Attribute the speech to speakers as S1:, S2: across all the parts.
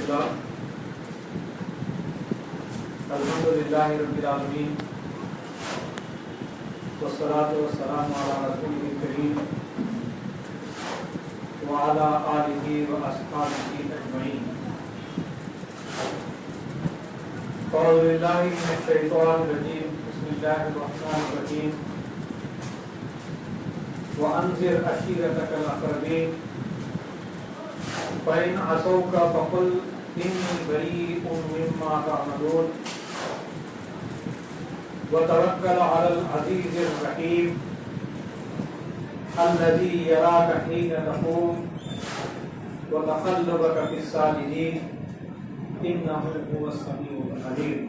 S1: बिस्मिल्लाह अल्हम्दुलिल्लाहि रब्बिल आलमीन वस्सलातु वस्सलामु अला रसूलिल करीम व अला आलिहि व अस्हाबिहि अजमईन। अऊज़ु बिल्लाहि मिनश शैतानिर रजीम। बिस्मिल्लाहिर रहमानिर रहीम। व अंज़िर अशीरतकल अक़रबीन फ़इन असौका फ़क़ुल इन्नी बरीउम मिम्मा तअमलून व तवक्कल अलल अज़ीज़िर रहीम अल्लज़ी यराका हीन तक़ूम व तक़ल्लुबका फ़िस्साजिदीन इन्नहु हुवस समीउल अलीम।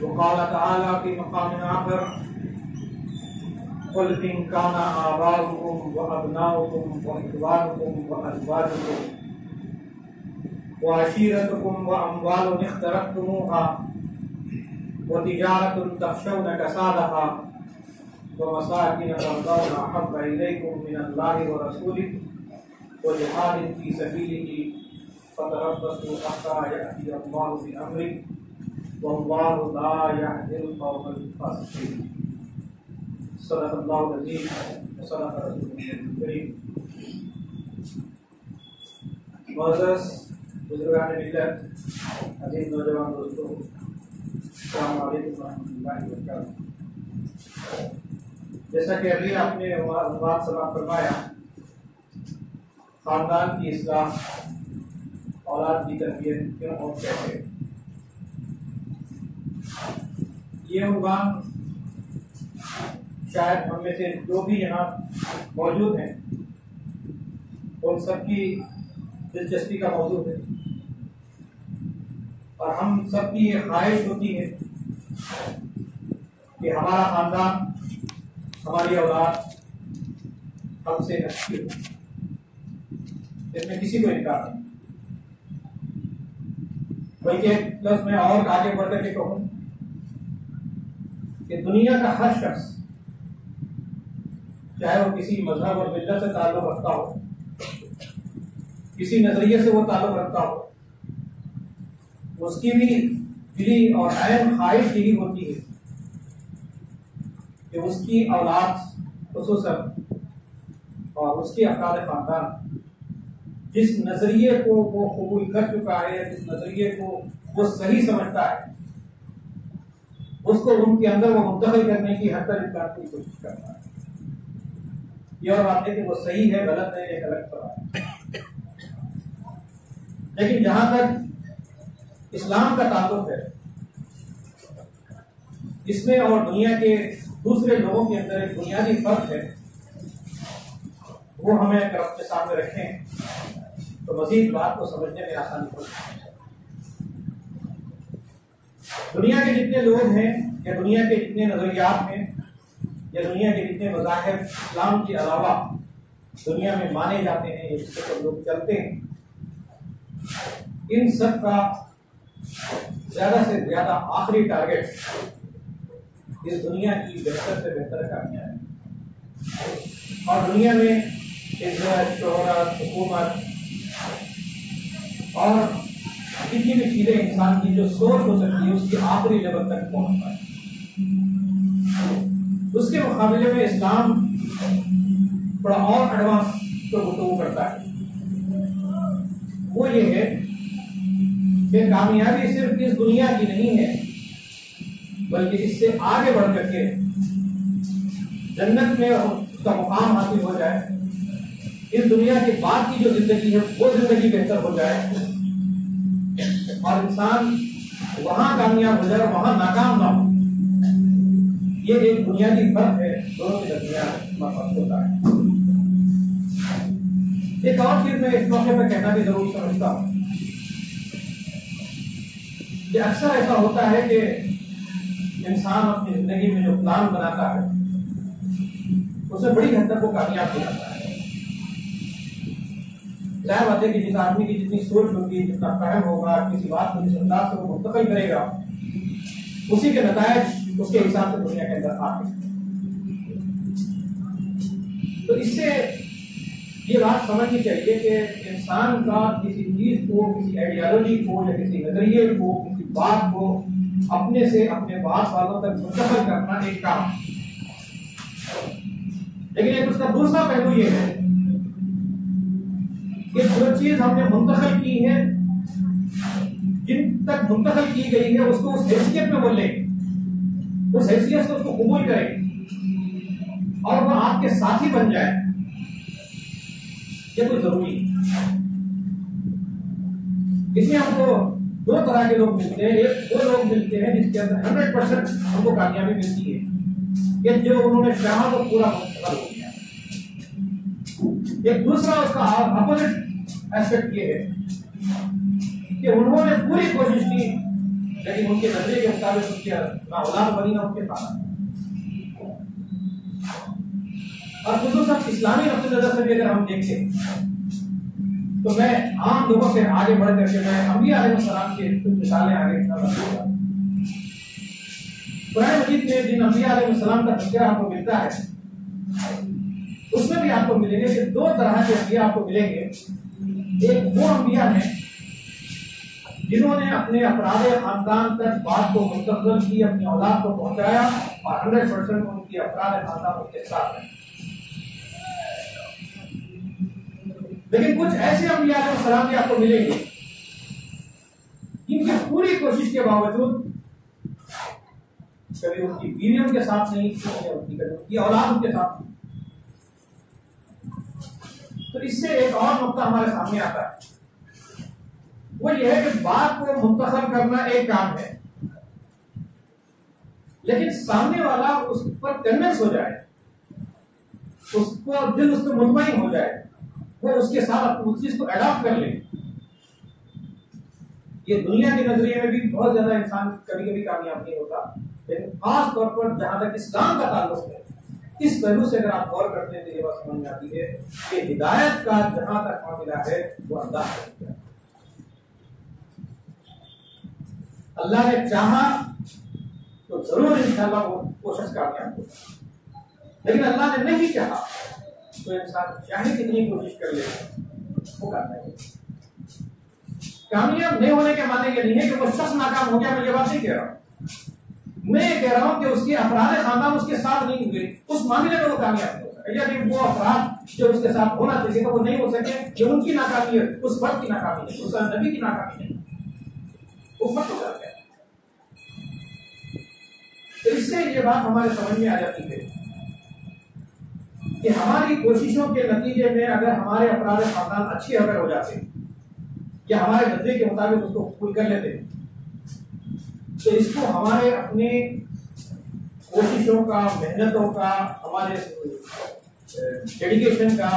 S1: वक़ाल तआला फ़ी मक़ामिन आख़र क़ुल इन कान आबाउकुम व अब्नाउकुम व इख़वानुकुम व अज़वाजुकुम व अशीरतुकुम व अम्वालुन इख्तरफ़्तुमूहा व तिजारतुन तख़शौना कसादहा व मसाकिन तर्दौना अहब्ब इलैकुम मिनल्लाहि व रसूलिही व जिहादिन फ़ी सबीलिही फ़तरब्बसू हत्ता यअतियल्लाहु बिअम्रिही वल्लाहु ला यहदिल क़ौमल फ़ासिक़ीन। सदक़ल्लाहुल अज़ीज़ व सदक़ रसूलुहुल करीम। मुअज़्ज़ज़ बुज़ुर्गान मिल्लत, अज़ीज़ नौजवान दोस्तों, अस्सलामु अलैकुम व रहमतुल्लाहि व बरकातहू। जैसा कि अभी आपने अनुवाद समाप्त फरमाया, खानदान की इस्लाह, औलाद की तरबियत क्यों और कैसे, ये उन्वान शायद हम में से जो भी यहाँ मौजूद हैं उन सबकी दिलचस्पी का मौजूद है और हम सबकी ये ख्वाहिश होती है कि हमारा खानदान, हमारी औलाद हमसे अच्छी हो। इसमें किसी को इनकार नहीं, बल्कि प्लस मैं और आगे बढ़ करके कहूँ कि दुनिया का हर शख्स, चाहे वो किसी मजहब और मिल्लत से ताल्लुक रखता हो, किसी नजरिए से वो ताल्लुक रखता हो, उसकी भी दिली और अहम ख्वाहिश यही होती है कि उसकी औलाद खुसूसन और उसके अफराद खानदान जिस नजरिए को वो कबूल कर चुका है, जिस नजरिए को वो सही समझता है, उसको उनके अंदर वो मुंतकिल करने की हर तरह की कोशिश करता है। ये और बात है कि वो सही है, गलत है, एक अलग सवाल है। लेकिन जहां तक इस्लाम का ताल्लुक है, इसमें और दुनिया के दूसरे लोगों के अंदर एक बुनियादी फर्क है, वो हमें अगर अपने सामने रखें तो मजीद बात को समझने में आसानी हो सकती है। दुनिया के जितने लोग हैं या दुनिया के जितने नजरियात हैं या दुनिया के जितने मज़ाहिब इस्लाम के अलावा दुनिया में माने जाते हैं, जिससे सब लोग चलते हैं, इन सब का ज्यादा से ज्यादा आखिरी टारगेट इस दुनिया की बेहतर से बेहतर कामयाबी और दुनिया में इज्जत, शोहरत, हुकूमत और जितनी भी चीजें इंसान की जो सोच हो सकती है उसकी आखिरी लेवल तक पहुंच पाए। उसके मुकाबले में इस्लाम थोड़ा और एडवांस तो गुफ्तगू करता है। वो ये है कि कामयाबी सिर्फ इस दुनिया की नहीं है, बल्कि इससे आगे बढ़ करके जन्नत में उसका मुकाम हासिल हो जाए, इस दुनिया के बाद की जो जिंदगी है वो जिंदगी बेहतर हो जाए और इंसान वहां कामयाब हो जाए, वहां नाकाम ना हो। ये एक बुनियादी फर्क है दोनों के दरमियान होता है। एक और चीज मैं इस मौके पर कहना भी जरूर समझता हूँ कि अक्सर ऐसा होता है कि इंसान अपनी जिंदगी में जो प्लान बनाता है उससे बड़ी हद तक वो कामयाब हो जाता है। जाहिर बात है कि जिस आदमी की जितनी सोच होगी, जितना फहम होगा, किसी बात को जिस अंदाज से वो मुंतकिल करेगा, उसी के नतायज उसके हिसाब से दुनिया के अंदर आते हैं। तो इससे ये बात समझनी चाहिए कि इंसान का किसी चीज को, किसी आइडियोलॉजी को या किसी नजरिए को, किसी बात को अपने से अपने बात वालों तक मुंतकिल करना एक काम, लेकिन एक उसका दूसरा पहलू ये है कि जो चीज हमने मुंतकिल की है, जिन तक मुंतकिल की गई है, उसको उस हैसियत में बोले, उस हैसियत से उसको कबूल करें और वह आपके साथी बन जाए, ये तो जरूरी है। इसमें हमको दो तरह के लोग मिलते हैं। एक वो लोग मिलते हैं जिसके अंदर 100% हमको कामयाबी मिलती है कि जो उन्होंने चाहा तो पूरा मुकम्मल हो गया। एक दूसरा उसका अपोजिट एस्पेक्ट ये है कि उन्होंने पूरी कोशिश की, लेकिन उनके नजरिए के मुताबिक उनके ना औलाद बनी ना उनके साथ। और खुसूसन इस्लामी नक्शे नजर से भी अगर हम देखें तो मैं आम लोगों से आगे बढ़ करके मैं अंबिया अलैहिस्सलाम की कुछ मिसालें आगे बताऊंगा। कुरान मजीद में जिन अंबिया अलैहिस्सलाम का तज़किरा आपको मिलता है, उसमें भी आपको मिलेंगे कि दो तरह के अंबिया आपको मिलेंगे। एक वो अंबिया हैं जिन्होंने अपने अफराद खानदान तक बात को मुंतकिल की, अपनी औलाद को पहुंचाया और 100% उनकी अफराद खानदान उनके साथ है। लेकिन कुछ ऐसे अंबिया अलैहिस्सलाम भी आपको मिलेंगे जिनकी पूरी कोशिश के बावजूद कभी उनकी बीवी उनके साथ नहीं, उनकी औलाद उनके साथ नहीं। तो इससे एक और नुक्ता हमारे सामने आता है, वो ये है कि बात को मुंतकिल करना एक काम है, लेकिन सामने वाला उस पर कन्विंस हो जाए, उसको दिल उससे मुतमईन हो जाए, वो उसके साथ उस चीज को अडॉप्ट कर ले। ये दुनिया के नजरिए में भी बहुत ज्यादा इंसान कभी कभी कामयाब नहीं होता, लेकिन खास तौर पर जहां तक इस्लाम का ताल्लुक है, इस पहलू से अगर आप गौर करते हैं तो ये बात समझ में आती है कि हिदायत का जहां तक मामला है वो अल्लाह है। अल्लाह ने चाहा तो जरूर इंशाअल्लाह वो कोशिश कामयाब होगा, लेकिन अल्लाह ने नहीं चाहा तो इंसान चाहे कितनी कोशिश कर ले वो करता है। कामयाब नहीं होने के माने ये नहीं है कि वो शख्स नाकाम हो गया, मैं ये बात नहीं कह रहा हूं। मैं कह रहा हूं कि उसके अफराद खानदान उसके साथ नहीं हुए, उस मामले में वो कामयाब हो सके, या फिर वो अफराद जो उसके साथ होना चाहिए वो नहीं हो सके, जो उनकी नाकामी है, उस फर्द की नाकामी है, उस नबी की नाकामी नहीं, वो फर्द हो जाता है। तो इससे ये बात हमारे समझ में आ जाती है कि हमारी कोशिशों के नतीजे में अगर हमारे अफराद खानदान अच्छे अगर हो जाते या हमारे नजरिए के मुताबिक उसको कबूल कर लेते, तो इसको हमारे अपने कोशिशों का, मेहनतों का, हमारे डेडिकेशन का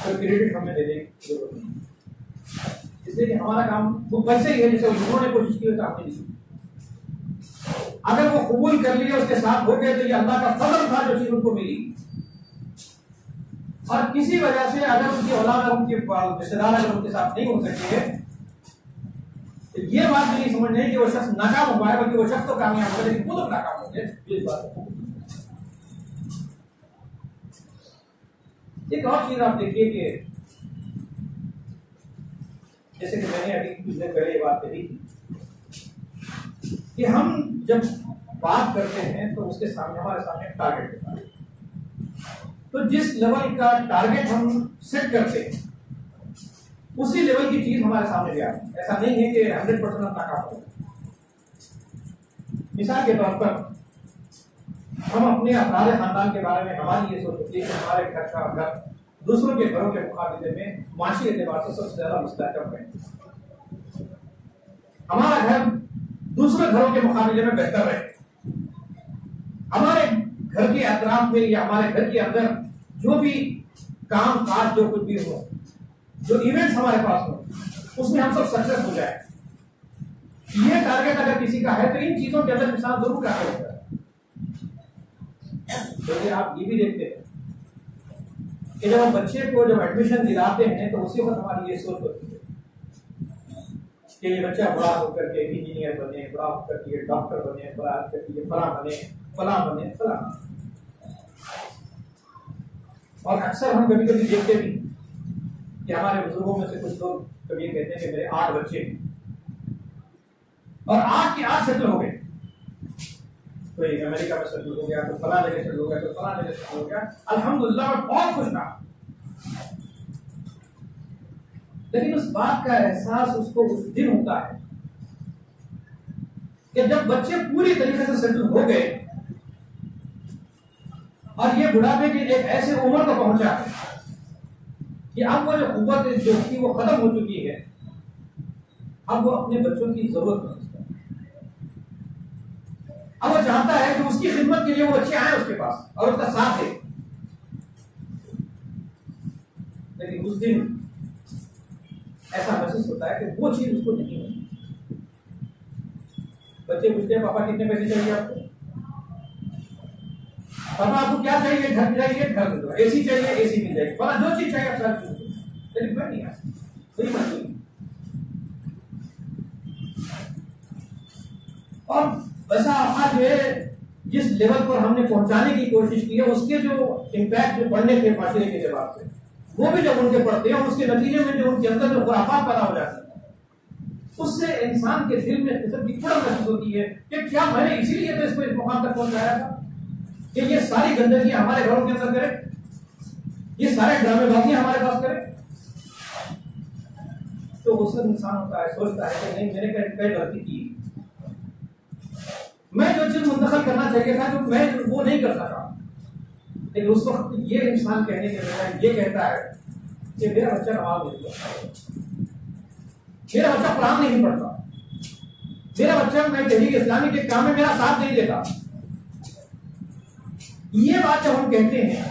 S1: क्रेडिट हमें देने की जरूरत नहीं। इसलिए कि हमारा काम वो वैसे ही है जैसे उन्होंने कोशिश की, वैसे हमने नहीं। अगर वो कबूल कर लिए, उसके साथ हो गए, तो ये अल्लाह का फजल था जो चीज उनको मिली। और किसी वजह से अगर उनकी औलाद और उनके रिश्तेदार अगर उनके साथ नहीं हो सके, तो ये बात नहीं समझनी है कि वो शख्स नाकाम हुआ है, बल्कि वो शख्स तो कामयाब हुआ, लेकिन वो तो नाकाम हो गए। ये बात है। एक और चीज आप देखिए कि जैसे कि मैंने अभी कुछ दिन पहले ये बात कही कि हम जब बात करते हैं तो उसके सामने हमारे सामने टारगेट होता है। तो जिस लेवल का टारगेट हम सेट करते हैं उसी लेवल की चीज हमारे सामने भी आती है। ऐसा नहीं है कि 100% नाकाम हो। मिसाल के तौर पर हम अपने अफराद खानदान के बारे में हमारी ये सोच होती है कि हमारे घर का घर दूसरों के घरों के मुकाबले में माशी एतबार से सबसे ज्यादा मुस्तहकम है, हमारा घर दूसरे घरों के मुकाबले में बेहतर है, हमारे घर के अतराफ में या हमारे घर के अंदर जो भी काम काज जो कुछ भी हो, जो इवेंट्स हमारे पास हो, उसमें हम सब सक्सेस हो जाए। ये टारगेट अगर किसी का है तो इन चीजों के अंदर इंसान जरूर कामयाब होता है। तो आप ये भी देखते हैं कि जब हम बच्चे को जब एडमिशन दिलाते हैं तो उसी वक्त हमारी ये सोच होती है कि ये बच्चा बड़ा होकर के इंजीनियर बने, बड़ा होकर के डॉक्टर बने, बड़ा होकर के फला बने, फला बने, फला। और अक्सर हम कभी कभी देखते भी कि हमारे बुजुर्गों में से कुछ लोग कभी कहते हैं कि मेरे 8 बच्चे और 8 के 8 सेटल हो गए। कोई अमेरिका में सेटल हो गया, तो फला जगह सेटल हो गया, तो फला जगह सेटल हो गया। अल्हम्दुलिल्लाह मैं बहुत खुश था। लेकिन उस बात का एहसास उसको उस दिन होता है कि जब बच्चे पूरी तरीके से सेटल हो गए और ये बुढ़ापे की एक ऐसे उम्र पर पहुंचा कि अब वो जो कुव्वत जो थी वो खत्म हो चुकी है। अब वो अपने बच्चों की जरूरत महसूस करता है। अब वो चाहता है कि उसकी खिदमत के लिए वो बच्चे आए उसके पास और उसका साथ दे। लेकिन उस दिन ऐसा महसूस होता है कि वो चीज उसको नहीं मिली। बच्चे पूछते हैं पापा कितने पैसे चाहिए आपको? पापा आपको क्या चाहिए? घर चाहिए, घर दे दो। एसी चाहिए, एसी मिल जाएगी। पापा जो चीज चाहिए आप सारी चीज दो। लेकिन मैं नहीं आ कोई मजबूरी। और बसा आज जिस लेवल पर हमने पहुंचाने की कोशिश की है उसके जो इम्पैक्ट जो पढ़ने थे फासिले के जवाब से, वो भी जब उनके पढ़ते हैं उसके नतीजे में जो उनके अंदर जो खुराफात पैदा हो जाती है उससे इंसान के दिल में किस्म की फुर्र महसूस होती है कि क्या मैंने इसीलिए तो इसको इस मुकाम तक पहुंचाया था कि ये सारी गंदगी हमारे घरों के अंदर करे, ये सारे ड्रामेबाजी हमारे पास करे। तो उस इंसान होता है, सोचता है कि नहीं मैंने कहीं गलती की, मैं जो चीज मुंतकिल करना चाहिए था जो मैं वो नहीं कर सका। लेकिन उस वक्त ये इंसान कहने के बजाय ये कहता है कि मेरा बच्चा नमाज नहीं पढ़ता, मेरा बच्चा कुरान नहीं पढ़ता, मेरा बच्चा मैं तहरीक इस्लामी के काम में मेरा साथ नहीं देता। ये बात जब हम कहते हैं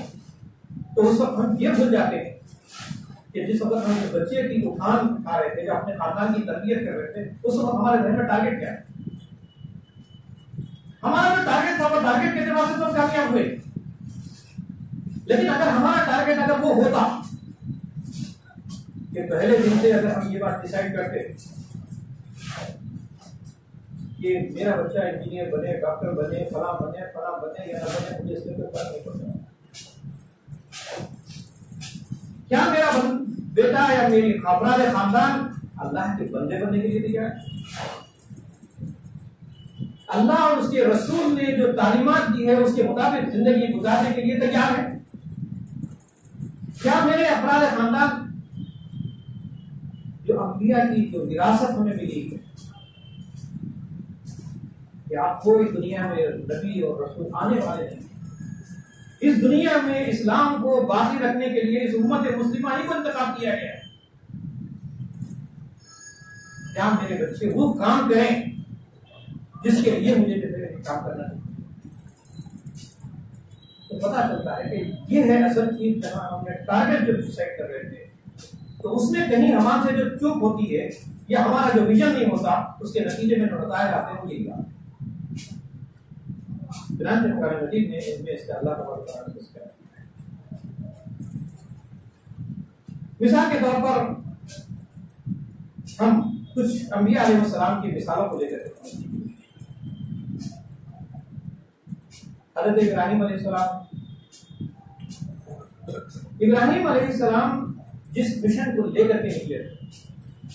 S1: तो उस वक्त हम ये भूल जाते हैं कि जिस वक्त हम बच्चे की उठान उठा रहे थे, जो अपने खानदान की तरबियत कर रहे थे, उस वक्त हमारे घर में टारगेट क्या है? हमारा जो टारगेट था वो टारगेट के एतबार से तो कामयाब हुए। लेकिन अगर हमारा टारगेट अगर वो होता कि पहले दिन से अगर हम ये बात डिसाइड करते कि मेरा बच्चा इंजीनियर बने, डॉक्टर बने, फला बने या ना बने, मुझे इससे कोई फर्क नहीं पड़ता। क्या मेरा बेटा या मेरी अफराद खानदान अल्लाह के बंदे बनने के लिए तैयार है? अल्लाह और उसके रसूल ने जो तालीमात दी है उसके मुताबिक जिंदगी गुजारने के लिए तैयार है? क्या मेरे अफराद खानदान जो अंबिया की जो विरासत हमें मिली है कि आपको इस दुनिया में नबी और रसूल आने वाले नहीं, इस दुनिया में इस्लाम को बाकी रखने के लिए इस उम्मत मुस्लिमा ही को इंतखाब किया गया है। क्या मेरे बच्चे वो काम करें जिसके लिए मुझे काम करना चाहिए? तो पता चलता है कि ये है असल चीज। जहां हमने टारगेट जो सेट कर रहे थे तो उसमें कहीं हमारे से जो चूक होती है या हमारा जो विजन नहीं होता उसके नतीजे में बताए जाते हैं यही बात। मजीद ने इसमें इसका अल्लाह का मिसाल के तौर पर हम कुछ अंबिया अलैहिस्सलाम की मिसालों को लेकर हज़रत इब्राहिम अलैहिस्सलाम जिस मिशन को लेकर के निकले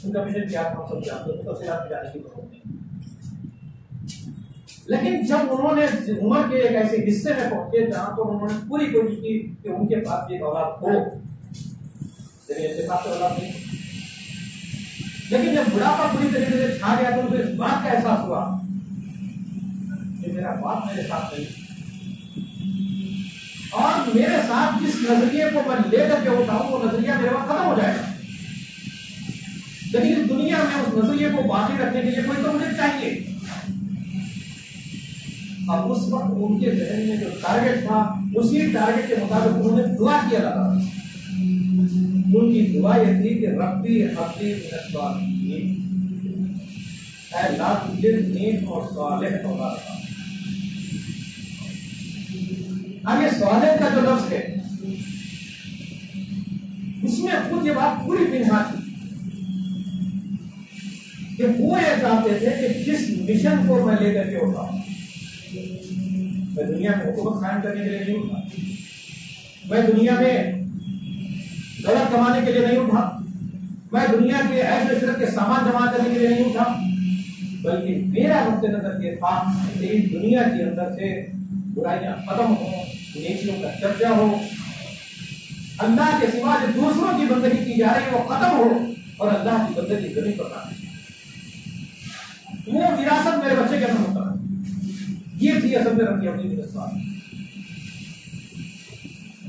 S1: उनका मिशन क्या था सब जानते हैं, तो जाने की जरूरत नहीं। लेकिन जब उन्होंने उम्र के एक ऐसे हिस्से में पहुंचे जहां पर उन्होंने पूरी कोशिश की कि उनके पास भी औलाद हो, लेकिन ऐसे पास औलाद नहीं। लेकिन जब बुढ़ापा पूरी तरीके से छा गया तो उनको इस बात का एहसास हुआ कि मेरा बाप मेरे साथ नहीं और मेरे साथ जिस नजरिए को मैं लेकर के उठाऊं वो नजरिया मेरे पास खत्म हो जाएगा। लेकिन इस दुनिया में उस नजरिए को बाकी रखने के लिए कोई तो मुझे चाहिए। अब उस वक्त उनके जहन में जो टारगेट था उसी टारगेट के मुताबिक उन्होंने दुआ किया था। उनकी दुआ ये थी कि रब्बी हब्बी नेक और सालेह औलाद। आगे सालेह का जो लफ्ज है उसमें खुद ये बात पूरी बिना थी कि वो ये चाहते थे कि जिस मिशन को मैं लेकर के उठा, मैं दुनिया में हुकूमत कायम करने के लिए नहीं उठा, मैं दुनिया में दौलत कमाने के लिए नहीं उठा, मैं दुनिया के ऐश इशरत के सामान जमा करने के लिए नहीं उठा, बल्कि मेरा मद्देनजर ये था कि इस दुनिया के अंदर से बुराइयां खत्म हो, नेकियों का चर्चा हो, अल्लाह के सिवा जो दूसरों की बंदगी की जा रही है वो खत्म हो और अल्लाह की बंदगी जमीन पर ना। वो विरासत मेरे बच्चे के अंदर होता है। ये थी असल में रखी अपनी विरासत।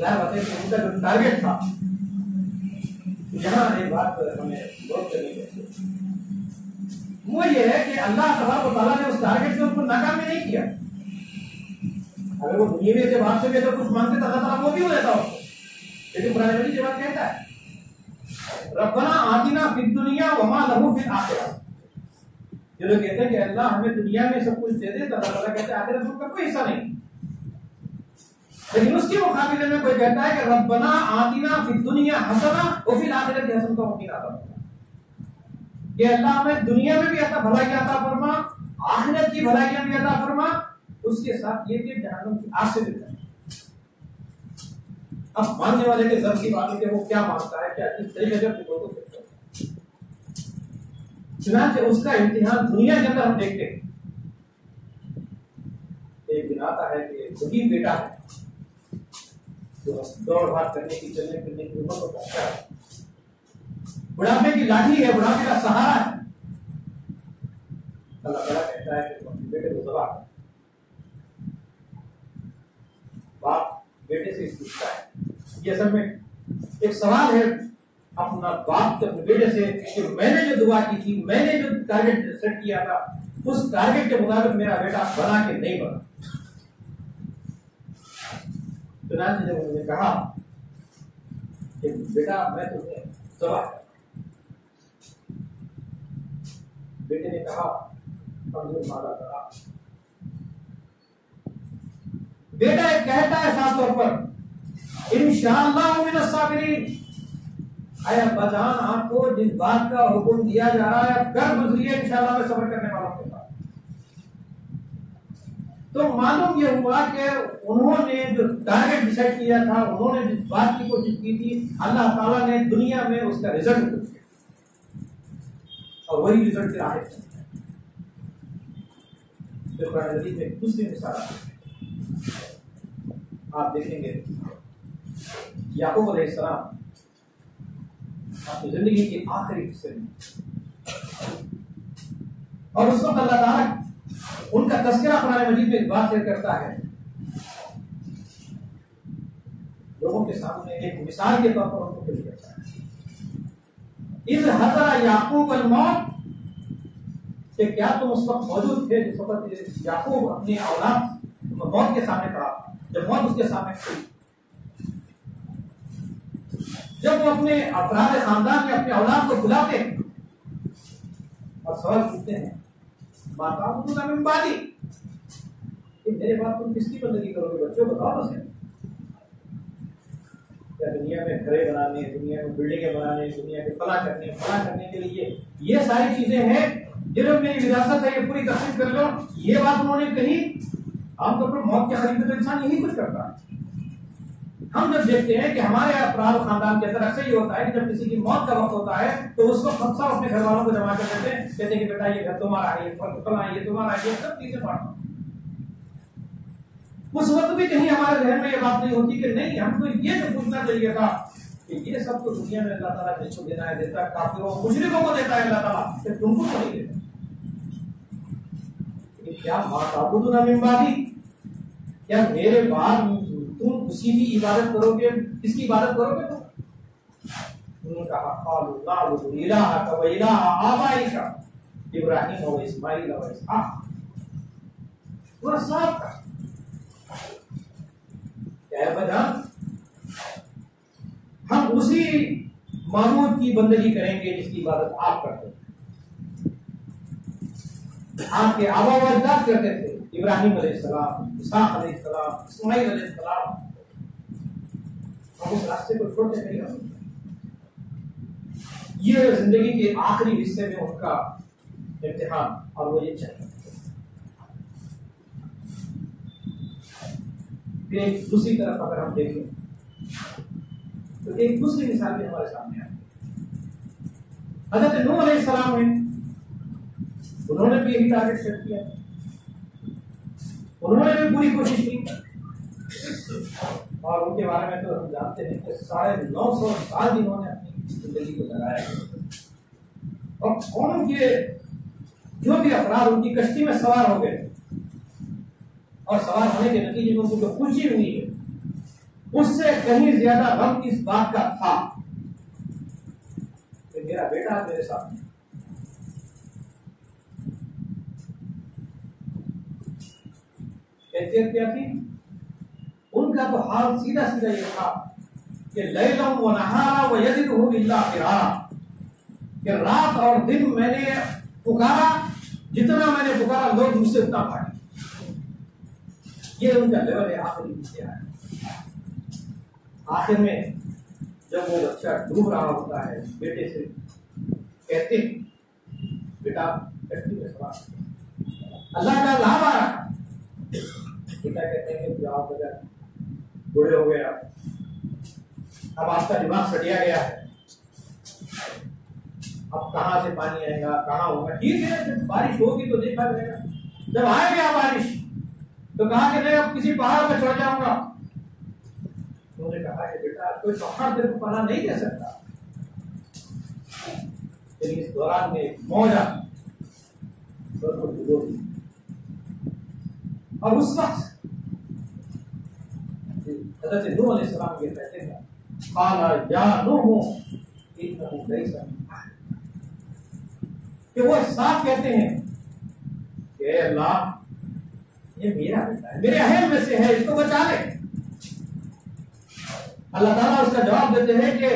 S1: उनका जो टारगेट था, यहाँ एक बात हमें बहुत करनी चाहिए, वो ये है कि अल्लाह तबारक ने उस टारगेट से उनको नाकाम नहीं किया। अगर वो दुनिया के बात से भी अगर कुछ मांगते तो अल्लाह ताला वो भी हो जाता हो, लेकिन कुरान मजीद ये बात कहता है रब्बना आतिना फिद दुनिया वमा लहू फिल आखिरह। जो लोग कहते हैं कि अल्लाह हमें दुनिया में सब कुछ दे दे, तो अल्लाह ताला कहते हैं आखिरत में उसका कोई हिस्सा नहीं। लेकिन उसके मुकाबले में कोई कहता है कि रब्बना आतिना फिद दुनिया हसना व फिल आखिरति हसनतम व क़िना अज़ाबन्नार। कि अल्लाह हमें दुनिया में भी अता भलाई अता फरमा, आखिरत की भलाइयां भी अता फरमा, उसके साथ ये कि जहन्नम की आग से भी बचाए। अब मानने वाले के जब की बात है कि वो क्या मानता है, क्या किस तरीके से अपने को देखता है। चुनांचे उसका इम्तिहान दुनिया के अंदर हम देखते हैं। एक दिन आता है कि वही बेटा है जो दौड़ भाग करने की, चलने फिरने की उम्र को पहुंचा है, बुढ़ापे की लाठी है, बुढ़ापे का सहारा है। अल्लाह ताला कहता है कि अपने बेटे को दबा। बाप बेटे से पूछता है, ये असल में एक सवाल है अपना बाप अपने बेटे से कि मैंने जो दुआ की थी, मैंने जो टारगेट सेट किया था, उस टारगेट के मुताबिक मेरा बेटा बना के नहीं बना। चुनांचे जब उन्होंने कहा कि बेटा मैं तुम्हें दबा, बेटे ने कहा कमजोर मारा था। बेटा एक कहता है साफ तौर पर इंशाअल्लाह मिनस साबिरीन। आया बजान आपको जिस बात का हुक्म दिया जा रहा है कर गुजरिए, इंशाअल्लाह मैं सब्र करने वालों के साथ। तो मालूम ये हुआ कि उन्होंने जो टारगेट डिसाइड किया था, उन्होंने जिस बात की कोशिश की थी, अल्लाह ताला ने दुनिया में उसका रिजल्ट दिया और वही रिजल्ट फिर आए। में दूसरी मिसाल आप देखेंगे, याकूब अलैहिस्सलाम अपनी जिंदगी के आखिरी हिस्से में, और उस वक्त अल्लाह ताला उनका तस्करा कुरान मजीद में इस बात से करता है, लोगों के सामने एक मिसाल के तौर पर उनको पेश करता है। इस हज़रा याकूब अल मौत, कि क्या तुम उस वक्त मौजूद थे जिस वक्त याकूब अपनी औलाद मौत के सामने खड़ा, जब मौत उसके सामने खड़ी, जब वो अपने अफराद खानदान में अपने औलाद को बुलाते हैं और सवाल पूछते हैं माता बादी, मेरे बाद तुम किसकी बंदगी करोगे, बच्चों बताओ उसे। क्या दुनिया में घरे बनाने, दुनिया में बिल्डिंगें बनाने, दुनिया के फला करने के लिए ये सारी चीजें हैं, जिन्होंने मेरी विरासत है, ये पूरी तकसीम कर लो। ये बात उन्होंने कही। आमतौर पर मौत के करीब में तो इंसान यही कुछ करता है। हम जब देखते हैं कि हमारे अफराद खानदान के अंदर अक्सर ये होता है कि जब किसी की मौत का वक्त होता है तो उसको हम सब अपने घर वालों को जमा कर देते हैं, कहते हैं कि बेटा ये घर तुम्हारा है, ये फला है, ये तुम्हारा है, ये सब चीजें बांटो। उस वक्त भी कहीं हमारे जहन में ये बात नहीं होती कि नहीं, हमको ये तो पूछना चाहिए था कि ये सब तो दुनिया में अल्लाह ताला जिसको देना है देता है, काफिरों मुशरिकों को देता है अल्लाह ताला, कि तुमको तो नहीं देता। क्या माताबुदुना मिन बादी, क्या मेरे बाद तुम उसी की इबादत करोगे, किसकी इबादत करोगे तुम? उन्होंने कहा क़ालू नअबुदु इलाहका व इलाहा आबाइका इब्राहीम व इस्माईल व इसहाक। पूरा साफ का क्या है बजान, हम उसी माबूद की बंदगी करेंगे जिसकी इबादत आप करते हैं। आपके आबा व अजदाद करते थे, इब्राहिम अलैहिस्सलाम, इसहाक अलैहिस्सलाम, इस्माईल अलैहिस्सलाम। हम उस रास्ते को छोड़ते नहीं हैं। ये जिंदगी के आखिरी हिस्से में उनका इम्तिहान, और वो ये चाहिए। फिर दूसरी तरफ अगर हम देखें तो एक दूसरी मिसाल भी हमारे सामने आती है। हजरत नूह अलैहिस्सलाम है, उन्होंने भी यही टारगेट सेट किया, उन्होंने भी पूरी कोशिश की, और उनके बारे में तो हम जानते हैं कि 950 साल जिन्होंने अपनी जिंदगी को लगाया, और कौन के जो भी अफराद उनकी कश्ती में सवार हो गए, और सवार होने के नतीजे में उनको जो खुशी हुई है, उससे कहीं ज्यादा गम इस बात का था कि मेरा बेटा मेरे साथ है। कैफियत क्या थी उनका? तो हाल सीधा सीधा ये था कि लैलम व नहारा व यज़िदुहु इल्ला फ़िरारा, कि रात और दिन मैंने पुकारा, जितना मैंने पुकारा लोग मुझसे उतना भागे। ये उनका लेवल है आखिरी नीचे आया। आखिर में जब वो बच्चा डूब रहा होता है, बेटे से कहते बेटा कश्ती में सवार, अल्लाह का लाभ आ रहा। बेटा कहते हैं कि आप अगर बूढ़े हो गए, अब आपका दिमाग सटिया गया है, अब कहां से पानी आएगा, कहां होगा? ठीक है, जब बारिश होगी तो देखा जाएगा, जब आएगा बारिश तो कहा कि नहीं अब किसी पहाड़ पर चढ़ जाऊंगा। उन्होंने कहा कि बेटा कोई पहाड़ तेरे को पनाह नहीं दे सकता। लेकिन इस दौरान में मौजा और उस वक्त हज़रत नूह अलैहिस्सलाम ये कहते हैं, क़ाला या नूह इन्नहु लैसा मिन अहलिक, कि वो साफ कहते हैं कि अल्लाह ये मेरा बेटा है, मेरे अहल में से है, इसको बचा ले। अल्लाह ताला उसका जवाब देते हैं कि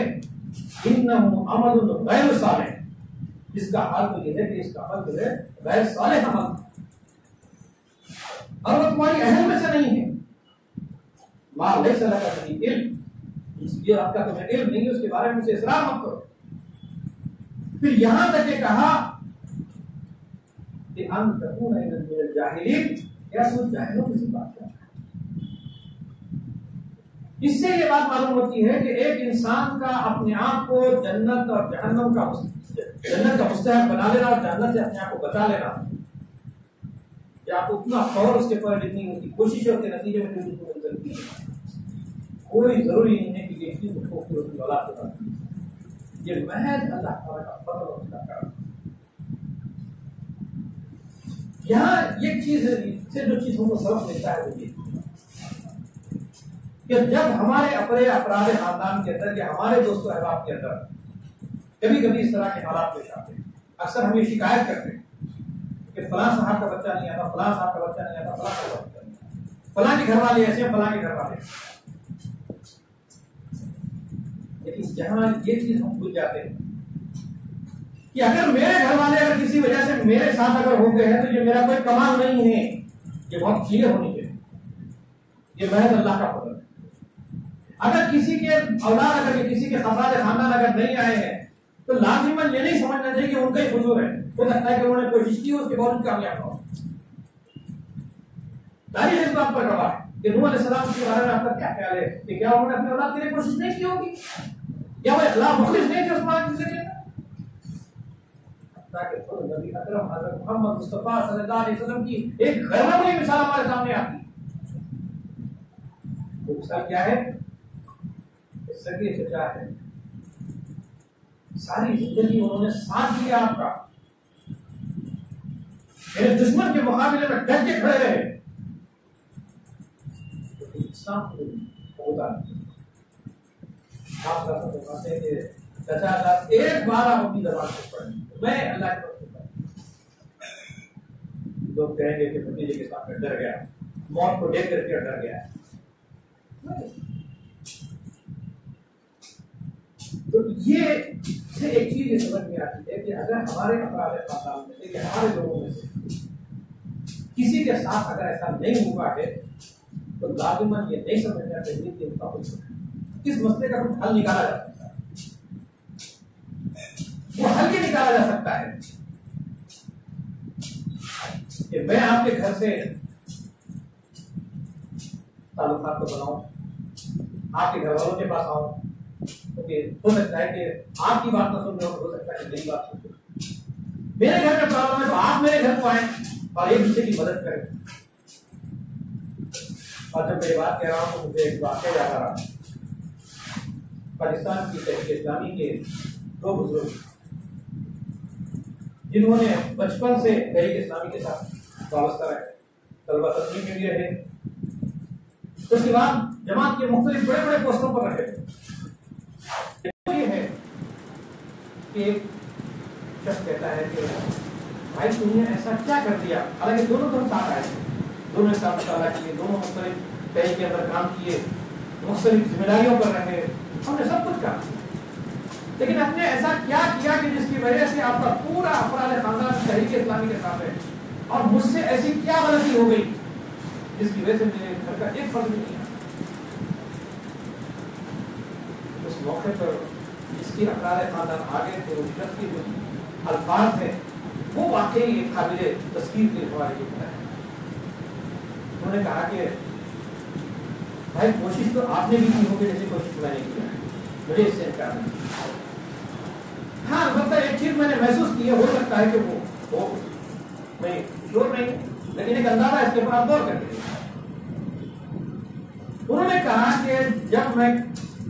S1: इन्नहु अमलुन गैर सालिह, इसका हाल तो ये है कि इसका अमल जो है गैर सालिह अमल, और वो तुम्हारी अहल में से नहीं है। मां लैसा लका बिही इल्म, इसलिए आपका तुम्हें इल्म नहीं है, उसके बारे में उसे इसरार मत करो। फिर यहां तक ये कहा कि अन तकून मिनल जाहिलीन, क्या तुम जाहिलों की बात कर रहे हो? इससे ये बात मालूम होती है कि एक इंसान का अपने आप को जन्नत और जहन्नम का मुस्तहक बना लेना और जन्नत से अपने आप को बचा लेना, या आप उतना फौर उसके पर जितनी उनकी कोशिशों के नतीजे में जो चलती है, कोई जरूरी नहीं है कि ये उसकी औलाद बता, ये महज अल्लाह ताला का फजल और उसका करम। यहाँ एक चीज से जो चीज हमको सबक मिलता है वो ये कि जब हमारे अपने अपराध खानदान के अंदर या हमारे दोस्तों अहबाब के अंदर कभी कभी इस तरह के हालात पेश आते हैं, अक्सर हम ये शिकायत करते हैं कि फलां साहब का बच्चा नहीं आता, फलां साहब का बच्चा नहीं आता, फलां का बच्चा नहीं आता, फलां के घर वाले ऐसे, फलां के घर वाले। लेकिन जहां ये चीज हम भूल जाते हैं कि अगर मेरे घर वाले अगर किसी वजह से मेरे साथ अगर हो गए हैं तो ये मेरा कोई कमाल नहीं है, ये बहुत क्लियर होनी चाहिए, ये महज अल्लाह का फजल है। अगर किसी के औलाद, अगर किसी के खफाद खानदान अगर नहीं आए हैं तो लाजिमन ये नहीं समझना चाहिए कि उनका ही कसूर है। हो सकता है कि उन्होंने कोशिश की, उसके बावजूद कामयाब हो। तारीख इस बात पर गवाह है कि नूह अलैहिस्सलाम के बारे में आपका क्या ख्याल है कि क्या उन्होंने अपनी औलाद के लिए कोशिश नहीं की होगी, या वो इखलास मुखलिस नहीं थे उस बात की जिंदगी में? ताकि खुद नबी अकरम हज़रत मोहम्मद मुस्तफा सल्लल्लाहु अलैहि वसल्लम की एक गैरमामूली मिसाल हमारे सामने आती है। वो मिसाल क्या है? सगे चचा है, सारी जिंदगी उन्होंने साथ दिया आपका, मेरे दुश्मन के मुकाबले में डट के खड़े रहे, इस्लाम होता नहीं। चचा एक बार आप अपनी जबान से पढ़ें, मैं अल्लाह के लोग कहेंगे कि भतीजे के सामने डर गया, मौत को देख करके डर गया। तो ये से एक चीज ये समझ में आती है कि अगर हमारे अपराध खानदान में से, हमारे लोगों में से किसी के साथ अगर ऐसा नहीं हुआ है तो लाजिमन ये नहीं समझना चाहिए कि उनका कुछ इस मसले का कुछ हल निकाला जा सकता है। वो हल ये निकाला जा सकता है कि मैं आपके घर से ताल्लुकात को बनाऊं, आपके घर वालों के पास आऊं, क्योंकि हो सकता है कि आपकी बात ना सुन रहे हो सकता है कि मेरी बात सुन रहे हो। मेरे घर में प्रॉब्लम है तो आप मेरे घर को आए और एक दूसरे की मदद करें। और जब मेरी बात कह रहा हूं तो मुझे एक वाकया याद आ रहा। पाकिस्तान की तहरीक इस्लामी के दो बुजुर्ग जिन्होंने बचपन से तहरीक इस्लामी के साथ वाबस्ता रहे, तलबा तस्लीम में भी रहे, उसके बाद जमात के मुख्तलिफ बड़े बड़े पोस्टों पर रहे। ये है कि एक शख्स कहता है कि भाई तुमने ऐसा क्या कर दिया, हालांकि दोनों तरफ साथ आए थे, दोनों साथ मुताला किए, दोनों मुख्तलिफ तहरीक के अंदर काम किए, मुख्तलिफ जिम्मेदारियों पर रहे, हमने सब कुछ काम किया, लेकिन आपने ऐसा क्या किया कि जिसकी वजह से आपका पूरा अफराद खानदान तहरीक इस्लामी के साथ है, और मुझसे ऐसी क्या गलती हो गई जिसकी वजह से मेरे घर का एक फर्ज नहीं है। उस मौके पर जिसकी अफराद खानदान आगे थे, उस शख्स की जो अल्फाज है वो वाकई एक काबिल तस्कीर के हवाले की तरह है। उन्होंने कहा कि भाई कोशिश तो आपने भी की होगी जैसी कोशिश मैंने की है, मुझे इससे इनकार नहीं। हाँ मतलब एक चीज मैंने महसूस की है, हो सकता है कि वो मैं श्योर नहीं, लेकिन एक अंदाजा इसके ऊपर आप गौर करके। उन्होंने कहा कि जब मैं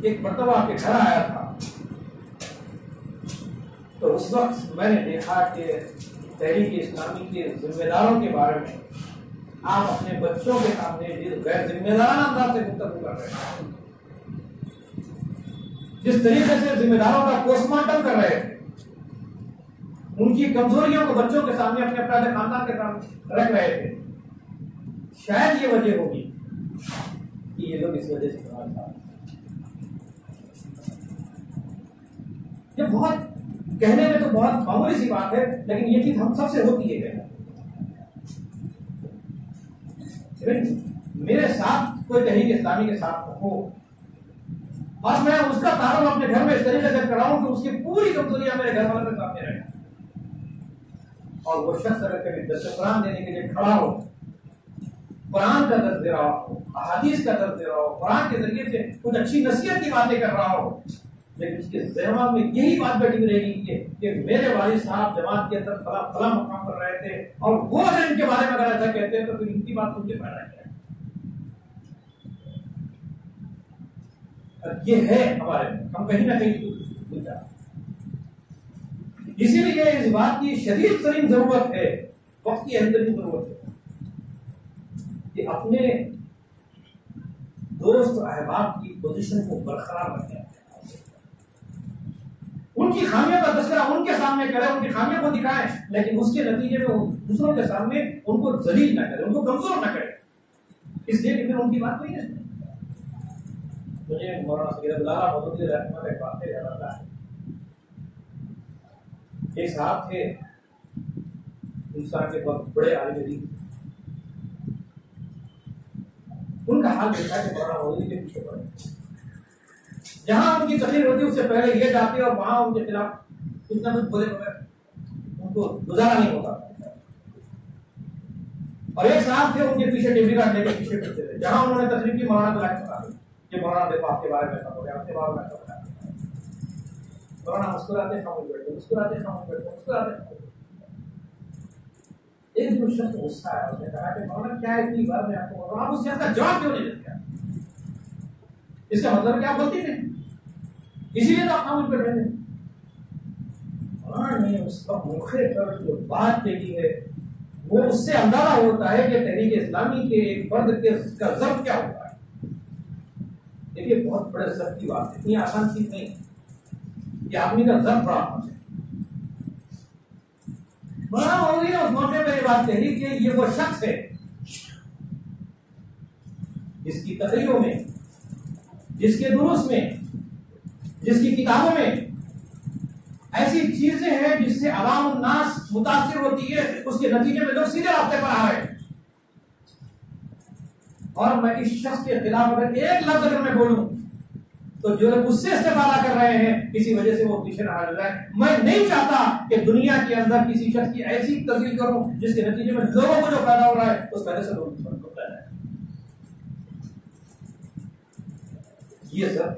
S1: एक मरतबा आपके घर आया था तो उस वक्त मैंने देखा कि तहरीक इस्लामी के जिम्मेदारों के बारे में आप अपने बच्चों के सामने गैर जिम्मेदाराना अंदाज से गुफ्तगू कर रहे हैं, जिस तरीके से जिम्मेदारों का पोस्टमार्टम कर रहे थे, उनकी कमजोरियों को बच्चों के सामने, अपने अपराध खानदान के सामने रख रहे थे। शायद ये वजह होगी कि ये लोग इस वजह से ये बहुत कहने में तो बहुत मामूली सी बात है, लेकिन ये चीज हम सबसे होती है। कहना मेरे साथ कोई तहरीक इस्लामी के साथ हो और मैं उसका तारुफ अपने घर में इस तरीके से कराऊं कि उसकी पूरी कमजोरियां मेरे घर वालों के सामने रहे, और वो शख्स अगर कभी दर्स कुरान देने के लिए खड़ा हो, कुरान का दर्ज दे रहा हो, अहादीस का दर्ज दे रहा हो, कुरान के जरिए से कुछ अच्छी नसीहत की बातें कर रहा हो, लेकिन उसके दिमाग में यही बात बैठी रहेगी कि मेरे वालिद साहब जमात के अंदर फला फला मकाम कर रहे थे, और वो अगर इनके बारे में अगर ऐसा कहते हैं तो फिर इनकी बात सुन के फायदा क्या है। ये है हमारे में, हम कहीं ना कहीं भूल जाते। इसीलिए इस बात की शदीद तरीन जरूरत है, वक्त की अंदर की जरूरत है कि अपने दोस्त अहबाब की पोजीशन को बरकरार रखें, उनकी खामियों का तस्करा उनके सामने करें, उनकी खामियों को दिखाएं, लेकिन उसके नतीजे में दूसरों के सामने उनको जलील न करें, उनको कमजोर न करें, इसलिए कि फिर उनकी बात नहीं है। मुझे मौलाना सैयदुल्लाह मौदूदी रहमतुल्लाह एक बात याद आता है। एक साहब थे, हिंदुस्तान के बहुत बड़े आलिम दीन, उनका हाल देखा कि मौलाना मौदूदी के पीछे पड़े, जहां उनकी तकलीफ होती उससे पहले ये जाते और वहां उनके खिलाफ कुछ ना कुछ बोले बगैर उनको गुजारा नहीं होता। और एक साहब थे, उनके पीछे टिप्पणी रखने के पीछे करते थे, जहां उन्होंने तकलीफ की मौलाना बुलाए बता दी कि मौलाना देखो आपके बारे में ऐसा हो गया, आपके बारे में ऐसा हो गया। मौलाना मुस्कुराते खामोश बैठे, मुस्कुराते खामोश बैठे, मुस्कुराते खामोश। एक जो शख्स गुस्सा है, उसने कहा कि मौलाना क्या इतनी बार मैं आपको बोल रहा हूं, उस शख्स का जवाब क्यों नहीं देते? इसका मतलब क्या गलती नहीं, इसीलिए तो आप खामोश बैठे थे। नहीं, उसका मुखे पर जो बात कही है वो उससे अंदाजा होता है कि तहरीक इस्लामी के एक फर्द के का जब्त क्या होता है। देखिए बहुत बड़े जब्त की बात है, इतनी आसान चीज नहीं कि आदमी का जब्त बड़ा होना चाहिए। बड़ा हो गई ना उस मौके पर ये बात कही कि ये वो शख्स है जिसकी तकरीरों में, जिसके दुरुस में, जिसकी किताबों में ऐसी चीजें हैं जिससे अवाम नास मुतासिर होती है, उसके नतीजे में लोग सीधे रास्ते पर आ रहे हैं। और मैं इस शख्स के खिलाफ अगर एक लफ्ज अगर मैं बोलूं तो जो लोग उससे इस्तेमाल कर रहे हैं किसी वजह से वो पीछे रहा जाए। मैं नहीं चाहता कि दुनिया के अंदर किसी शख्स की ऐसी तस्वीर करूं जिसके नतीजे में लोगों को जो फायदा हो रहा है उस फायदे से लोग होता है। ये सब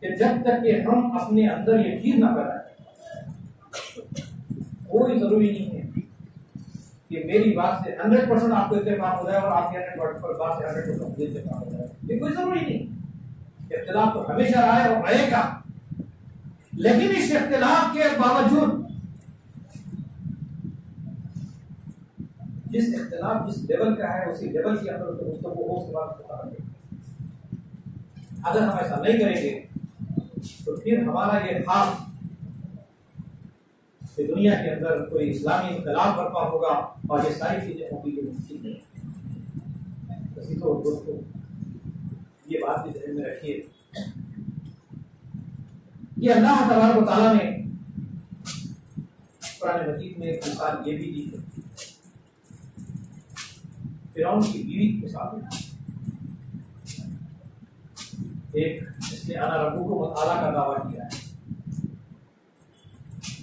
S1: कि जब तक कि हम अपने अंदर ये चीज ना कराएं, कोई जरूरी नहीं है कि मेरी बात से 100% आपको इत्तेफाक हो जाए और आपकी 100% बात से 100% मुझे इत्तेफाक हो जाए, ये कोई जरूरी नहीं। इख्तिलाफ तो हमेशा रहा है और रहेगा, लेकिन इस इख्तिलाफ के बावजूद जिस इख्तिलाफ जिस लेवल का है उसी लेवल की अंदर तो गुफ्तगू हो, उसके बाद पता लगेगा। अगर हम ऐसा नहीं करेंगे तो फिर हमारा ये ख्वाब कि दुनिया के अंदर कोई इस्लामी इख्तिलाफ बर्पा होगा और ये सारी चीजें होंगी, जो मुमकिन नहीं। तो दोस्तों ये बात भी ध्यान में रखिए, ये अल्लाह तबारक व तआला ने कुरान मजीद में एक मिसाल ये भी दी है, फिरौन की बीवी की मिसाल में। एक इसने अना रब्बुकुम आला का दावा किया है,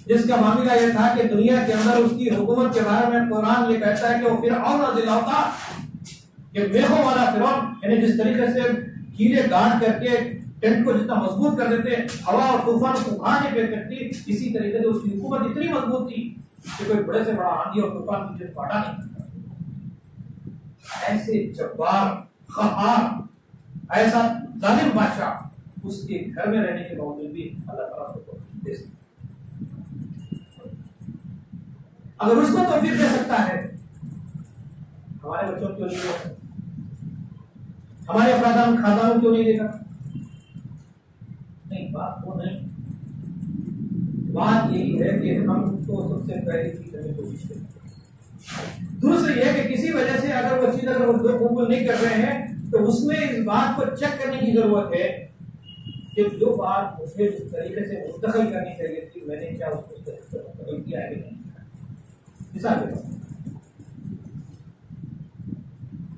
S1: जिसका मामला यह था कि दुनिया के अंदर उसकी हुकूमत के बारे में कुरान ये कहता है कि वो फिरौन नाज़िल होता, कि मेखों वाला फिरौन, यानी जिस तरीके से कीले गाड़ करके टेंट को जितना मजबूत कर देते, हवा और तूफान को उखाड़ के फेंक करती, इसी तरीके से उसकी हुकूमत इतनी मजबूत थी कि कोई बड़े से बड़ा आंधी और तूफान मुझे काटा नहीं। ऐसे जब्बार क़हार, ऐसा जालिम बादशाह, उसके घर में रहने के बावजूद भी अल्लाह ताला को दे सकता। अगर उसको तौफीक दे सकता है, हमारे बच्चों क्यों नहीं देगा? हमारे अफराद खानदानों क्यों नहीं देगा? नहीं, बात वो नहीं। बात यही है कि हम तो सबसे पहली चीज करने की कोशिश करें। दूसरी है कि किसी वजह से अगर वो चीज अगर वो लोग कबूल नहीं कर रहे हैं तो उसमें इस बात को चेक करने की जरूरत है कि जो बात मुझे जिस तरीके से मुस्तकिल करनी चाहिए थी, मैंने क्या उसको मुस्तकिल किया है कि नहीं। मिसाल के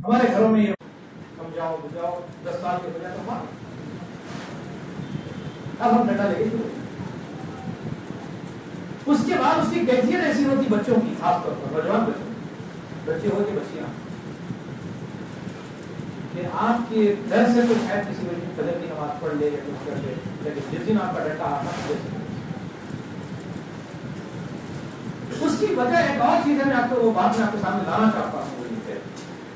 S1: हमारे घरों में ये समझाओ बुझाओ 10 साल के बजाय तो मार, अब हम डंडा लेके शुरू। उसके बाद उसकी कैफियत ऐसी होती बच्चों की, खासतौर पर नौजवान बच्चे हो के बच्चियां, कि आपके डर से तो शायद किसी वजह से फजर की नमाज पढ़ ले या कुछ कर ले, लेकिन जिस दिन आपका डंडा आता है उसकी वजह एक और चीज है। मैं आपको वो बात मैं आपके सामने लाना चाहता हूँ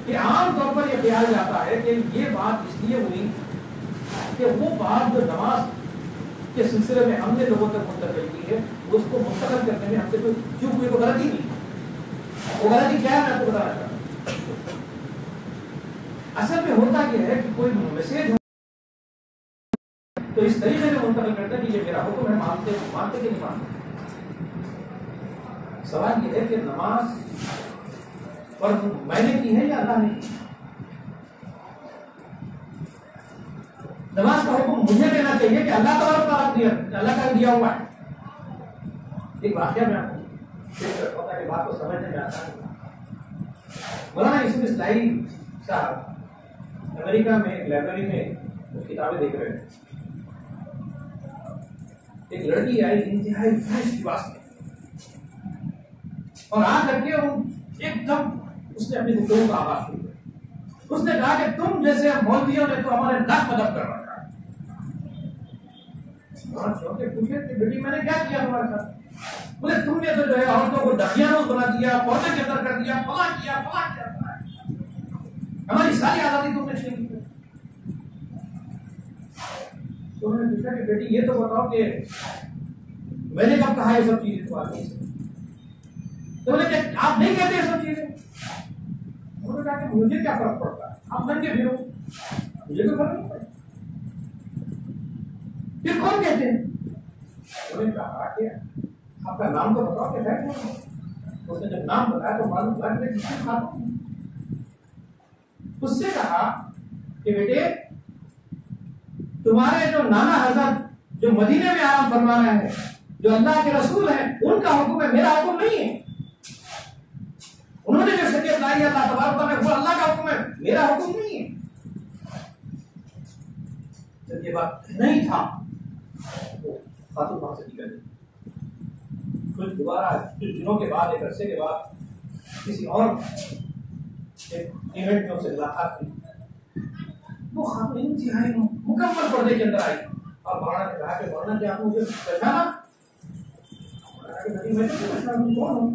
S1: कि आमतौर पर यह ख्याल जाता है कि ये बात इसलिए हुई कि वो बात जो नमाज के सिलसिले में हमने लोगों तक मुंतकिल की है, उसको मुंतकिल करने में हमसे कोई चूक हुई, को गलती नहीं। वो गलती क्या है मैं आपको बताना चाहता हूँ। असल में होता यह है कि कोई मैसेज तो इस तरीके से मुंतकिल करता है कि ये मेरा हुक्म है, मानते कि नहीं मानते। सवाल यह है कि नमाज पर मैंने की है या अल्लाह ने की? नमाज का हुक्म मुझे देना चाहिए कि अल्लाह तबारक दिया, अल्लाह का दिया हुआ है। एक वाकया में आपको होता है, बात को समझने में आता है। मौलाना यूसुफ इस्लाही साहब अमेरिका में एक लाइब्रेरी में किताबें देख रहे हैं। एक लड़की आई इंतहाई लिबास में और आ करके एकदम उसने अपनी गुफ्तगू का आगाज किया। उसने कहा कि तुम जैसे मौलवियों ने तो हमारे नाक मदद कर रखा है। पूछे कि बेटी मैंने क्या किया तुम्हारे साथ? बोले तुमने तो जो है औरतों को दकियानूस बना दिया, पर्दे के अंदर कर दिया, फला किया। हमारी सारी आजादी तुमने छीन ली। तो उन्होंने पूछा कि बेटी ये तो बताओ कि मैंने कब कहा ये सब चीजें तुम्हारे से? तो बोले कि आप नहीं कहते ये सब चीजें। उन्होंने कहा कि मुझे क्या फर्क पड़ता है, आप मन के फिरो, मुझे तो फर्क नहीं पड़ता। फिर कौन कहते हैं? उन्होंने कहा कि आपका नाम तो बताओ कि है। उसने जब नाम बताया तो मालूम हुआ कि किसके खाता हूं। उससे कहा कि बेटे तुम्हारे जो नाना हजरत जो मदीने में आराम फरमा रहे हैं, जो अल्लाह के रसूल हैं, उनका हुक्म है, मेरा हुक्म नहीं है। उन्होंने जो शरीयत लाई है अल्लाह तबारक में, वो अल्लाह का हुक्म है, मेरा हुक्म नहीं है। जब ये बात नहीं था तो खातून वहां से निकल गई। कुछ दोबारा कुछ दिनों के बाद, एक अरसे के बाद किसी और एक इवेंट में उसे मुलाकात की। वो खातून इंतहाई मुकम्मल पर्दे के अंदर आई और मौलाना ने कहा कि मौलाना जी आप मुझे पहचाना? मैं तो पहचाना, कौन हूँ?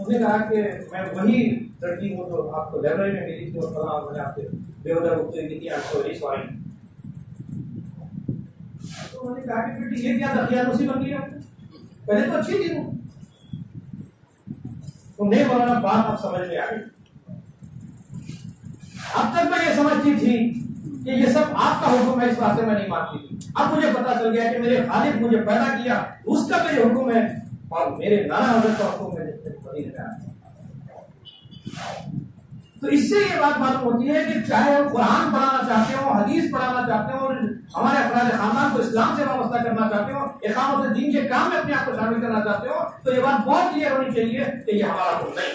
S1: उसने कहा कि मैं वही लड़की हूँ जो आपको लाइब्रेरी में मिली थी और फला मैंने आपसे बेवजह उत्तरी दी थी, आपको वेरी सॉरी। तो उन्होंने कहा कि बेटी ये क्या दखियानुसी बन गई? पहले तो अच्छी थी वो। तो नहीं मौलाना बात आप समझ में आ गई। अब तक मैं ये समझती थी कि ये सब आपका हुक्म है, इस बात से मैं नहीं मानती थी। अब मुझे पता चल गया कि मेरे खालिक मुझे पैदा किया उसका मेरे हुक्म है और मेरे नाना हजरत का हुक्म है। तो इससे ये बात मालूम होती है कि चाहे वो कुरान पढ़ाना चाहते हो, हदीस पढ़ाना चाहते हो, हमारे अफराद खानदान को इस्लाम से वाबस्ता करना चाहते हो, इकामत दीन के काम में अपने आप को शामिल करना चाहते हो, तो ये बात बहुत क्लियर होनी चाहिए कि ये हमारा फोर्स नहीं,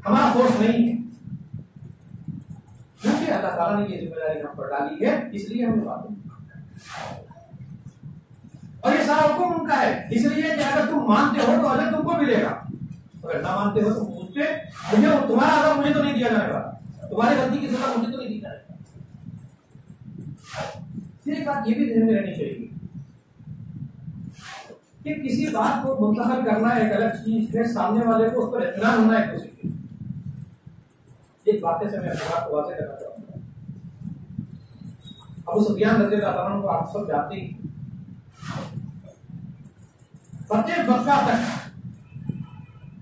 S1: हमारा फोर्स नहीं है, क्योंकि अल्लाह ताला ने ये जिम्मेदारी हम पर डाली है, इसलिए हमें बात और ये सारा हुक्म उनका है। इसलिए कि अगर तुम मानते हो तो अजर तुमको मिलेगा, अगर ना मानते हो तो मुझे तुम्हारा अजर मुझे तो नहीं दिया जाएगा, तुम्हारी गलती की सजा मुझे तो नहीं दी जाएगी। फिर एक बात ये भी ध्यान में रहनी चाहिए कि किसी बात को मुंतखब करना एक अलग चीज है, सामने वाले को उस पर इत्मीनान होना एक दूसरी चीज। एक बातें से मैं अपनी बात को वाज़ेह करना चाहूंगा। अबू सुफियान रज़ियल्लाहु अन्हु को आप सब जानते ही, फतेह मक्का तक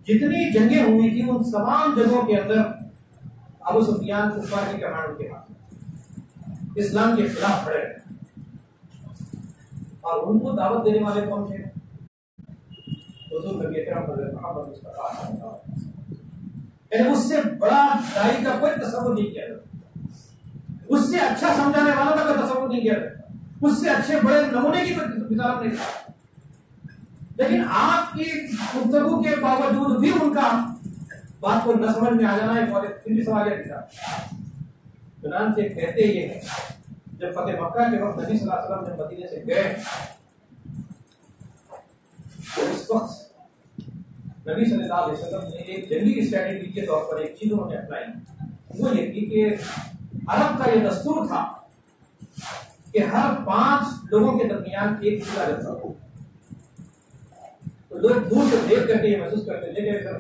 S1: जितनी जंगें हुई थी उन तमाम जगहों के अंदर अबू सुफियान कुफार की कमान उनके हाथ, इस्लाम के खिलाफ खड़े रहे और उनको दावत देने वाले कौन थे? हुजूर नबी अकरम मोहम्मद मुस्तफा सल्लल्लाहु अलैहि वसल्लम। उससे बड़ा दाई का कोई तसव्वुर नहीं किया जाता, उससे अच्छा समझाने वालों का कोई तसव्वुर नहीं किया जाता, उससे अच्छे बड़े नमूने की कोई मिसाल नहीं था। लेकिन आपकी गुफ्तगू के बावजूद भी उनका बात को न समझ में आ जाना एक और सवाल था। चुनान से कहते ये हैं, जब फतेह मक्का के वक्त नबी सल्लल्लाहु अलैहि वसल्लम जब मदीने से गए तो उस वक्त नबी सल्लल्लाहु अलैहि वसल्लम ने एक जंगी स्ट्रेटेजी के तौर पर एक चीज उन्होंने अपनाई। वो ये थी कि अरब का ये दस्तूर था कि हर 5 लोगों के दरमियान एक चूल्हा जलता हो। तो लोग दूर से देख करके ये महसूस करते थे कि अगर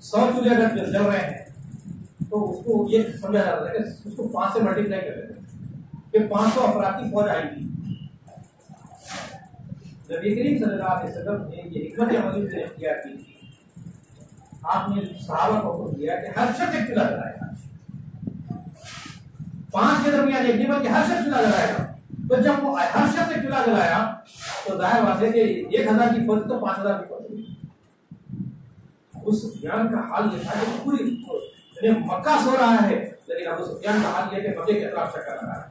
S1: 100 चूल्हे अगर जल रहे हैं तो उसको ये समझा जाता था कि उसको 5 से मल्टीप्लाई कर देते कि 500 अफराद की फौज आएगी। नबी करीम सल्लल्लाहु अलैहि वसल्लम ने ये हिकमत अमली से इख्तियार की थी। आपने सहाबा को हुक्म दिया कि हर शख्स एक चूल्हा जलाएगा, 5 के दरमियान एक नहीं बल्कि हर शख्स चूल्हा जलाएगा। तो जब वो हर शख्स एक चूल्हा जलाया तो जाहिर बात है कि 1000 की फौज तो 5000 की फौज हुई। अबू सुफियान का हाल ये था कि पूरी मक्का सो रहा है, लेकिन अबू सुफियान का हाल ये कि मक्के के अतराफ चक्कर लगा रहा है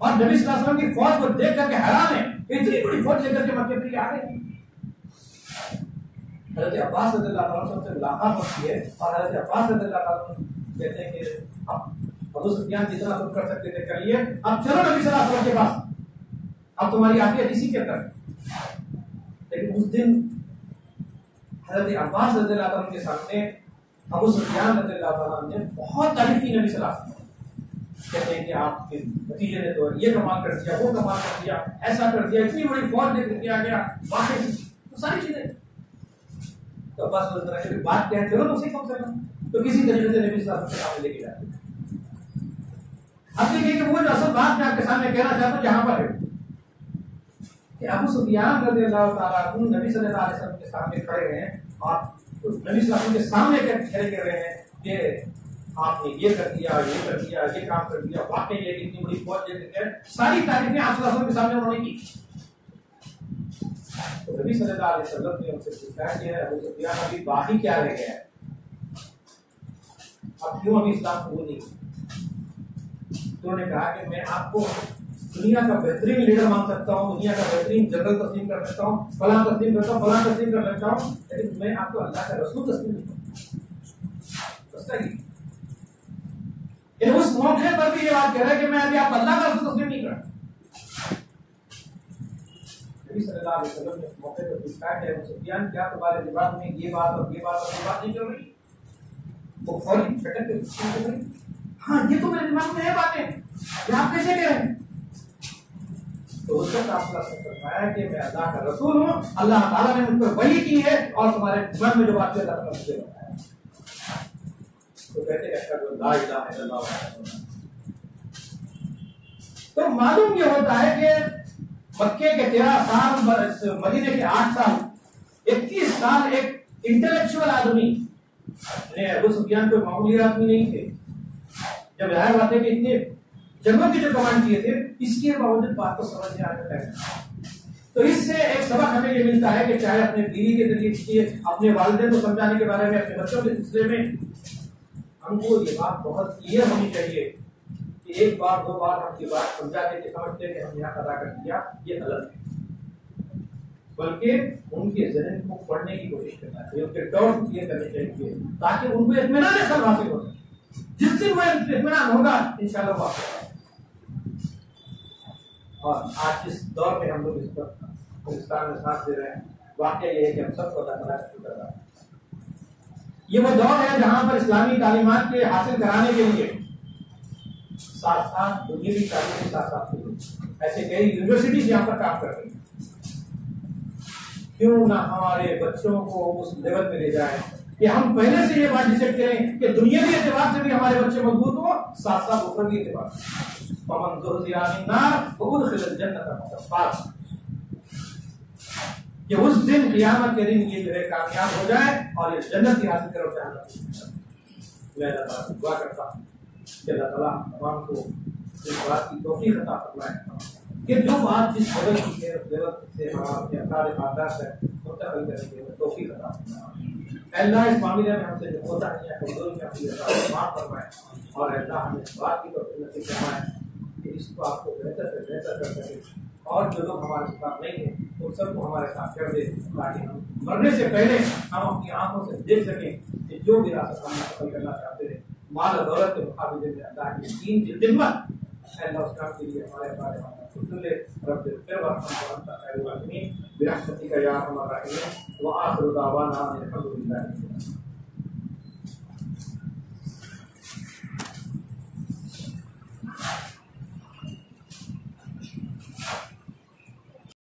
S1: और नबी सल्लल्लाहु अलैहि वसल्लम की फौज को देख करके हैरान है, इतनी बड़ी फौज लेकर के मक्के पर आ गई। हज़रत अब्बास रज़ियल्लाहु अन्हु से मुलाकात होती है और हज़रत अब्बास रज़ियल्लाहु अन्हु कहते हैं कि अब अबू सुफियान जितना तुम कर सकते थे करिए, अब चलो नबी सल्लल्लाहु अलैहि वसल्लम के पास, अब तुम्हारी आफियत इसी के अंदर। लेकिन उस दिन हज़रत अब्बास रज़ियल्लाहु अन्हु के सामने अबू सुफियान रज़ियल्लाहु अन्हु ने बहुत तारीफ की नबी सल्लल्लाहु अलैहि वसल्लम। कहते हैं कि आपके भतीजे ने तो ये कमाल कर दिया, वो कमाल कर दिया, ऐसा कर दिया, इतनी बड़ी फौज लेकर के आ गया, बाकी तो सारी चीजें। तो अब्बास रज़ियल्लाहु अन्हु बात क्या है, चलो तो कम से कम तो किसी तरीके से नबी सल्लल्लाहु अलैहि वसल्लम के सामने लेके जाते। अब देखिए कि वो जो असल बात मैं आपके सामने कहना चाहता हूँ जहां पर है कि अबू सुफियान रज़ियल्लाहु ताला अन्हु नबी सल्लल्लाहु अलैहि वसल्लम के सामने खड़े हैं और नबी सल्लल्लाहु अलैहि वसल्लम के सामने खड़े कर रहे हैं कि आपने ये कर दिया, ये कर दिया, ये काम कर दिया, वाकई ये इतनी बड़ी फौज लेकर सारी तारीफें आप सल्लल्लाहु अलैहि वसल्लम के सामने उन्होंने की। तो नबी सल्लल्लाहु अलैहि वसल्लम ने उनसे पूछा कि अबू सुफियान अभी बाकी क्या रह गया है, अब क्यों अभी इस्लाम कबूल नहीं किया? तो उन्होंने कहा कि मैं आपको दुनिया का बेहतरीन लीडर मान सकता हूँ, दुनिया का बेहतरीन जनरल तस्लीम कर सकता हूँ, फलां तस्लीम करता हूँ, फलां तस्लीम कर सकता हूँ, लेकिन मैं आपको अल्लाह का रसूल तस्लीम नहीं करता। उस मौके पर भी ये बात कह रहा है कि मैं अभी आप अल्लाह का रसूल तस्लीम नहीं करता। नबी सल्लल्लाहु अलैहि वसल्लम ने मौके पर पूछा कि अबू सुफियान क्या तुम्हारे दिमाग में ये बात और ये बात और ये बात नहीं चल रही? वो फौरी झटक के हाँ ये तो मेरे दिमाग में है बातें, ये आप कैसे कह रहे हैं? तो उसका फैसला फरमाया कि मैं अल्लाह का रसूल हूँ, अल्लाह ताला ने मुझ पर वही की है और तुम्हारे मन में जो बात अल्लाह ताला मुझे बताया। तो कहते हैं अशहदु ला इलाहा इल्लल्लाह। तो मालूम ये होता है कि मक्के के 13 साल, मदीने के 8 साल, 21 साल एक इंटेलेक्चुअल आदमी ने, अबू सुफियान कोई मामूली आदमी नहीं थे। जब जाहिर बात है कि इतने जंगों की जो कमांड किए थे, इसके बावजूद बात को समझ में आने लगा। तो इससे एक सबक हमें ये मिलता है कि चाहे अपने बीवी के जरिए, अपने वालिदैन को समझाने के बारे में, अपने बच्चों के सिलसिले में हमको ये बात बहुत क्लियर होनी चाहिए कि एक बार 2 बार हम ये बात समझा के समझते कि हम यहाँ अदा कर दिया, ये गलत है। बल्कि उनके ज़हन को पढ़ने की कोशिश करना चाहिए, उनके डाउट क्लियर करने चाहिए ताकि उनको इत्मीनान हासिल हो। जिस दिन वह इत्मीनान होगा इंशाअल्लाह वाक़। और आज जिस दौर में हम लोग इस पर हिंदुस्तान में साथ दे रहे हैं, वाक़या ये है कि हम सबको अल्लाह ताला का शुक्र अदा करें। ये वो दौर है जहाँ पर इस्लामी तालीमात के हासिल कराने के लिए साथ साथ दुनियावी तालीम के साथ साथ ऐसे कई यूनिवर्सिटीज यहाँ पर काम कर रही हैं। क्यों ना हमारे बच्चों को उस लेवल पे ले जाए कि हम पहले से ये बात डिसाइड करें कि दुनियावी एतबार से भी हमारे बच्चे मजबूत हो, साथ साथ उखरवी एतबार से। पवन ज़ुहज़िहा अनिन नार व उदखिलल जन्नत फक़द। कि उस दिन क़यामत के दिन ये जो है कामयाब हो जाए और ये जन्नत की हासिल करो। मैं अल्लाह ताला से दुआ करता हूँ कि अल्लाह ताला तमाम को इस बात की तौफ़ीक़ अता फरमाए कि जो बात जिस लेवल की है उस लेवल से हमारे अफ़राद ख़ानदान है मुंतक़िल करने की तौफ़ीक़ अता फरमाए। अल्लाह इस मामले में हमसे जो होता नहीं है कमज़ोरी में अपनी माफ़ फरमाए और अल्लाह हमें इस बात की तौफ़ीक़ नसीब फरमाए कि इसको आपको बेहतर से बेहतर कर सके और जो लोग हमारे साथ नहीं हैं उन सबको हमारे साथ कर दे ताकि हम मरने से पहले हम अपनी आंखों से देख सकें कि जो विरासत हम हासिल करना चाहते थे, माल और दौलत के मुकाबले में अल्लाह की दीन की खिदमत, अल्लाह उस काम के लिए हमारे बारे में रब फिर वक्त बिरहमतिका या अरहमर राहिमीन व आखिरु दावाना अनिल हम्दुलिल्लाह।